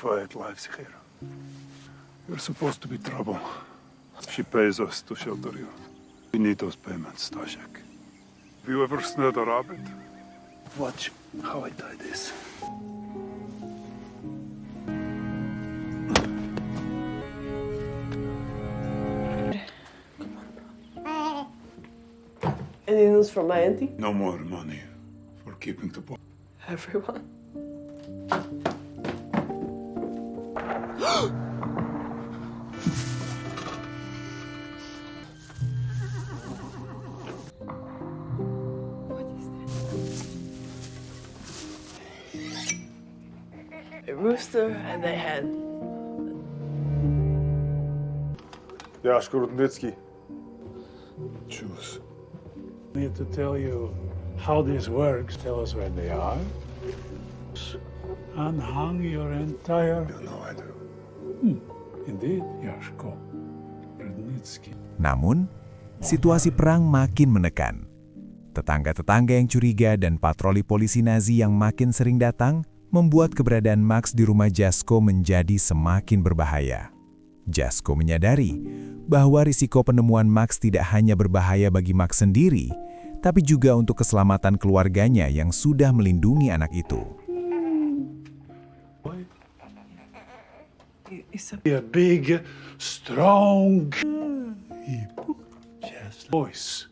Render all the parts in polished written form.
quiet lives here. You're supposed to be trouble. She pays us to shelter you. We need those payments, Stashek. Have you ever snared a rabbit? Watch how I tie this. Any news from my auntie? No more money for keeping the boy. Everyone. A rooster and a hen. Jaško Rudnicki. Choose. I need to tell you how this works. Tell us where they are. And hang your entire... You know I do. Indeed, Jaško Rudnicki. Namun, situasi perang makin menekan. Tetangga-tetangga yang curiga dan patroli polisi Nazi yang makin sering datang membuat keberadaan Max di rumah Jaško menjadi semakin berbahaya. Jaško menyadari bahwa risiko penemuan Max tidak hanya berbahaya bagi Max sendiri, tapi juga untuk keselamatan keluarganya yang sudah melindungi anak itu. A big, strong voice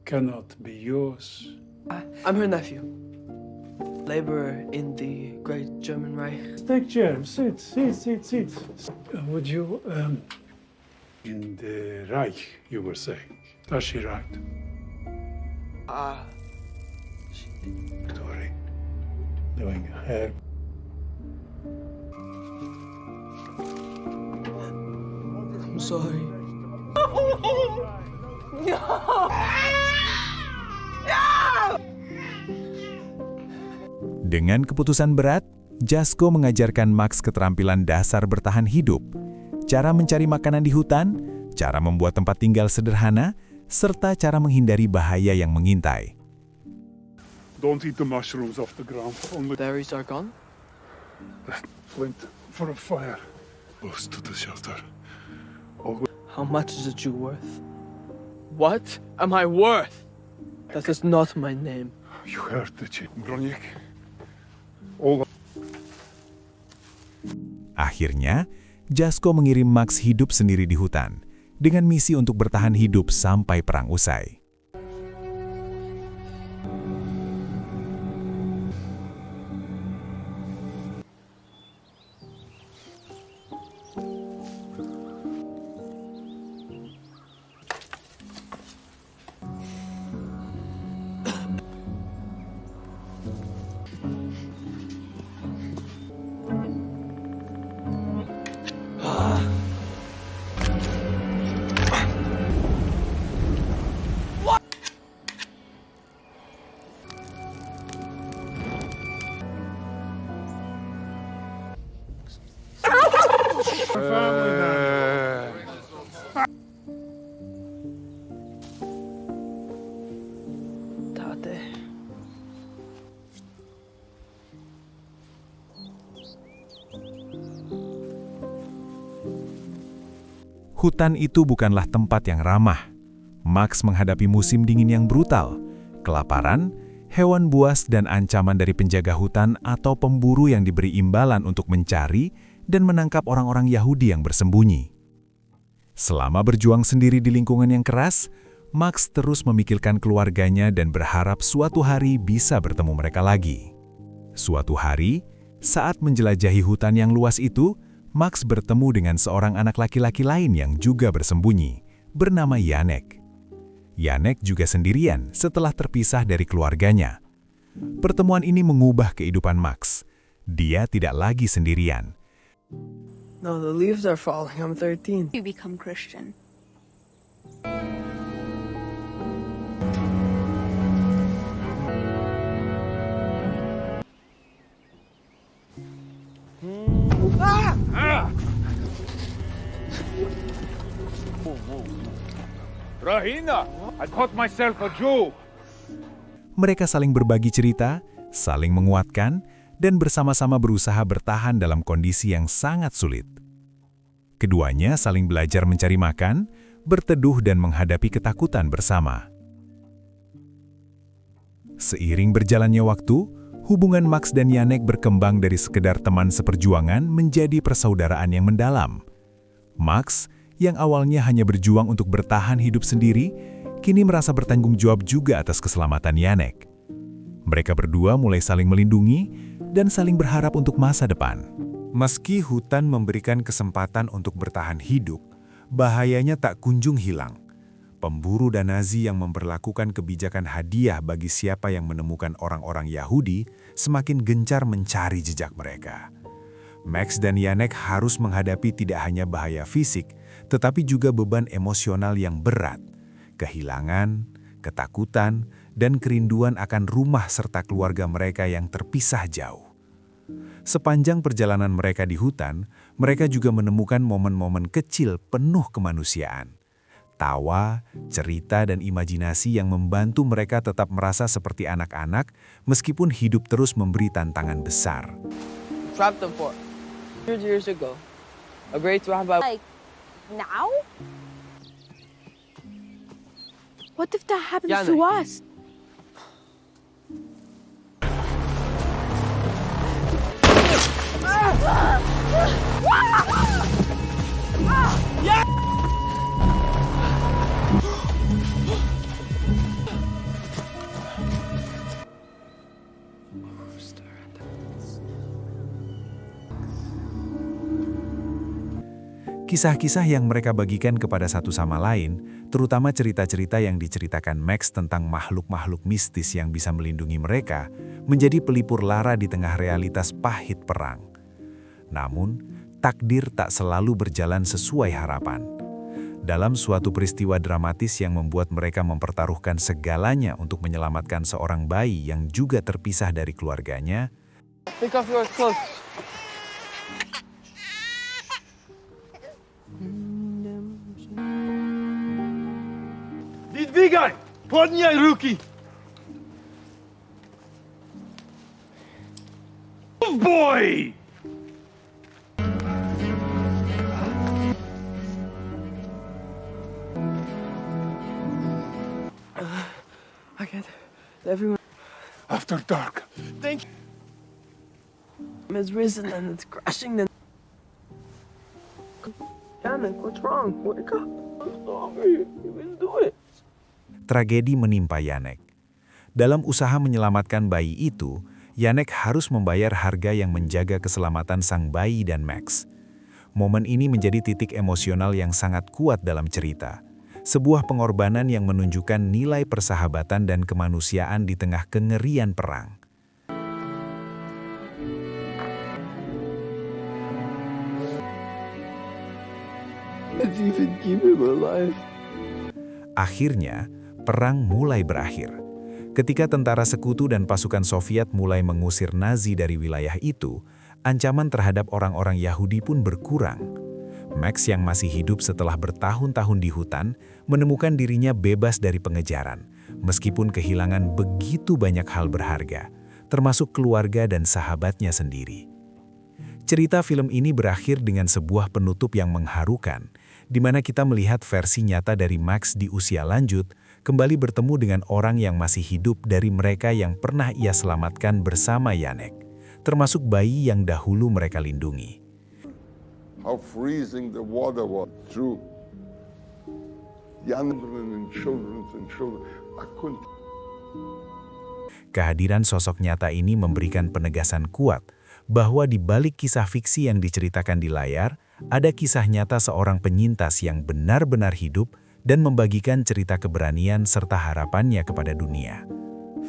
cannot be yours. I'm her nephew. Laborer in the Great German Reich. Take chair. Sit. Would you, in the Reich, you were saying. Does she right? Victory. Doing her. I'm sorry. Dengan keputusan berat, Jaško mengajarkan Max keterampilan dasar bertahan hidup, cara mencari makanan di hutan, cara membuat tempat tinggal sederhana, serta cara menghindari bahaya yang mengintai. Don't eat the mushrooms off the ground. Only Berries are gone? flint for a fire. Close to the shelter. Always How much is a Jew worth? What am I worth? That is not my name. you heard the chief. Broniek. All Akhirnya, Jaško mengirim Max hidup sendiri di hutan, dengan misi untuk bertahan hidup sampai perang usai. Tate. Hutan itu bukanlah tempat yang ramah. Max menghadapi musim dingin yang brutal, kelaparan, hewan buas dan ancaman dari penjaga hutan atau pemburu yang diberi imbalan untuk mencari dan menangkap orang-orang Yahudi yang bersembunyi. Selama berjuang sendiri di lingkungan yang keras, Max terus memikirkan keluarganya dan berharap suatu hari bisa bertemu mereka lagi. Suatu hari, saat menjelajahi hutan yang luas itu, Max bertemu dengan seorang anak laki-laki lain yang juga bersembunyi, bernama Janek. Janek juga sendirian setelah terpisah dari keluarganya. Pertemuan ini mengubah kehidupan Max. Dia tidak lagi sendirian. No, the leaves are falling. I'm 13. You become Christian. Rahina, I thought myself a Jew. Mereka saling berbagi cerita, saling menguatkan, dan bersama-sama berusaha bertahan dalam kondisi yang sangat sulit. Keduanya saling belajar mencari makan, berteduh dan menghadapi ketakutan bersama. Seiring berjalannya waktu, hubungan Max dan Janek berkembang dari sekedar teman seperjuangan menjadi persaudaraan yang mendalam. Max, yang awalnya hanya berjuang untuk bertahan hidup sendiri, kini merasa bertanggung jawab juga atas keselamatan Janek. Mereka berdua mulai saling melindungi dan saling berharap untuk masa depan. Meski hutan memberikan kesempatan untuk bertahan hidup, bahayanya tak kunjung hilang. Pemburu dan Nazi yang memperlakukan kebijakan hadiah bagi siapa yang menemukan orang-orang Yahudi semakin gencar mencari jejak mereka. Max dan Janek harus menghadapi tidak hanya bahaya fisik, tetapi juga beban emosional yang berat, kehilangan, ketakutan, dan kerinduan akan rumah serta keluarga mereka yang terpisah jauh. Sepanjang perjalanan mereka di hutan, mereka juga menemukan momen-momen kecil penuh kemanusiaan. Tawa, cerita, dan imajinasi yang membantu mereka tetap merasa seperti anak-anak meskipun hidup terus memberi tantangan besar. Trapped them for 100 years ago. A great rabbi. Like, now? What if that happens Janek. to us? Kisah-kisah yang mereka bagikan kepada satu sama lain, terutama cerita-cerita yang diceritakan Max tentang makhluk-makhluk mistis yang bisa melindungi mereka, menjadi pelipur lara di tengah realitas pahit perang. Namun, takdir tak selalu berjalan sesuai harapan. Dalam suatu peristiwa dramatis yang membuat mereka mempertaruhkan segalanya untuk menyelamatkan seorang bayi yang juga terpisah dari keluarganya, Take off your clothes. Двигай! Подняй руки! Бой! I can't. Everyone After dark. has risen and it's crashing. Then. Janek, what's wrong? Wake up. I'm sorry. You can do it. tragedi menimpa Janek. Dalam usaha menyelamatkan bayi itu, Janek harus membayar harga yang menjaga keselamatan sang bayi dan Max. Momen ini menjadi titik emosional yang sangat kuat dalam cerita. Sebuah pengorbanan yang menunjukkan nilai persahabatan dan kemanusiaan di tengah kengerian perang. Let's even keep him alive. Akhirnya, perang mulai berakhir. Ketika tentara sekutu dan pasukan Soviet mulai mengusir Nazi dari wilayah itu, ancaman terhadap orang-orang Yahudi pun berkurang. Max yang masih hidup setelah bertahun-tahun di hutan, menemukan dirinya bebas dari pengejaran, meskipun kehilangan begitu banyak hal berharga, termasuk keluarga dan sahabatnya sendiri. Cerita film ini berakhir dengan sebuah penutup yang mengharukan, di mana kita melihat versi nyata dari Max di usia lanjut, kembali bertemu dengan orang yang masih hidup dari mereka yang pernah ia selamatkan bersama Janek, termasuk bayi yang dahulu mereka lindungi. How freezing the water was, true. Young and children. I couldn't. Kehadiran sosok nyata ini memberikan penegasan kuat bahwa di balik kisah fiksi yang diceritakan di layar, ada kisah nyata seorang penyintas yang benar-benar hidup dan membagikan cerita keberanian serta harapannya kepada dunia.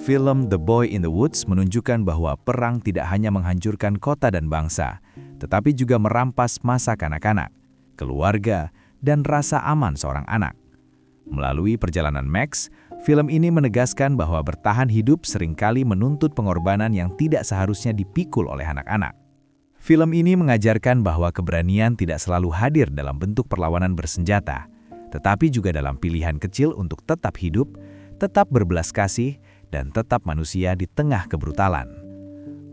Film The Boy in the Woods menunjukkan bahwa perang tidak hanya menghancurkan kota dan bangsa, tetapi juga merampas masa kanak-kanak, keluarga, dan rasa aman seorang anak. Melalui perjalanan Max, film ini menegaskan bahwa bertahan hidup seringkali menuntut pengorbanan yang tidak seharusnya dipikul oleh anak-anak. Film ini mengajarkan bahwa keberanian tidak selalu hadir dalam bentuk perlawanan bersenjata, tetapi juga dalam pilihan kecil untuk tetap hidup, tetap berbelas kasih, dan tetap manusia di tengah kebrutalan.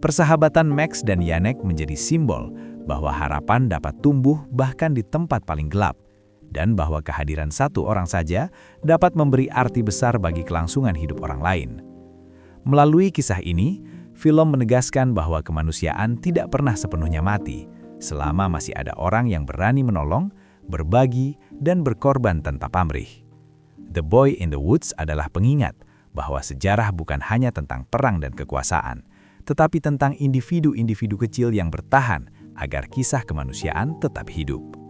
Persahabatan Max dan Janek menjadi simbol bahwa harapan dapat tumbuh bahkan di tempat paling gelap, dan bahwa kehadiran satu orang saja dapat memberi arti besar bagi kelangsungan hidup orang lain. Melalui kisah ini, film menegaskan bahwa kemanusiaan tidak pernah sepenuhnya mati, selama masih ada orang yang berani menolong, berbagi, dan berkorban tanpa pamrih. The Boy in the Woods adalah pengingat bahwa sejarah bukan hanya tentang perang dan kekuasaan, tetapi tentang individu-individu kecil yang bertahan agar kisah kemanusiaan tetap hidup.